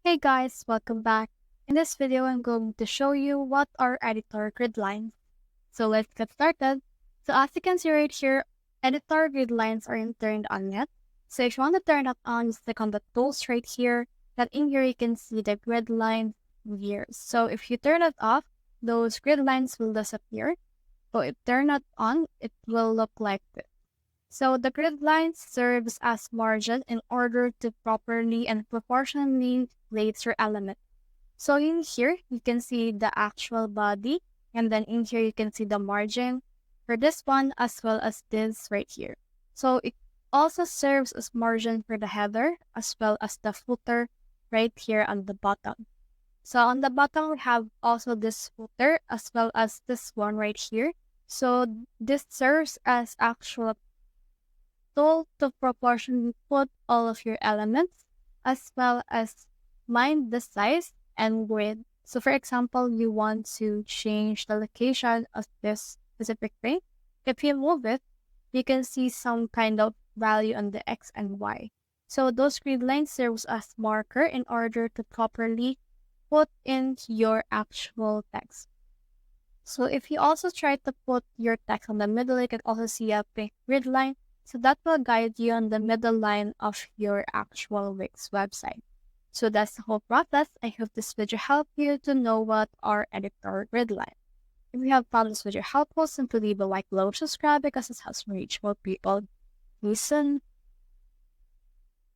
Hey guys, welcome back. In this video, I'm going to show you what are editor grid lines. So let's get started. So as you can see right here, editor grid lines aren't turned on yet. So if you want to turn that on, just click on the tools right here. Then in here, you can see the grid lines here. So if you turn it off, those grid lines will disappear. But if turn it on, it will look like this. So the grid line serves as margin in order to properly and proportionally place your element. So in here, you can see the actual body, and then in here, you can see the margin for this one as well as this right here. So it also serves as margin for the header as well as the footer right here on the bottom. So on the bottom, we have also this footer as well as this one right here. So this serves as actual tool to proportionally put all of your elements as well as mind the size and grid. So for example, you want to change the location of this specific thing. If you move it, you can see some kind of value on the X and Y. So those grid lines serves as marker in order to properly put in your actual text. So if you also try to put your text on the middle, you can also see a pink grid line. So that will guide you on the middle line of your actual Wix website. So that's the whole process. I hope this video helped you to know what are editor grid lines. If you have found this video helpful, simply leave a like below, subscribe because it helps me reach more people. Listen.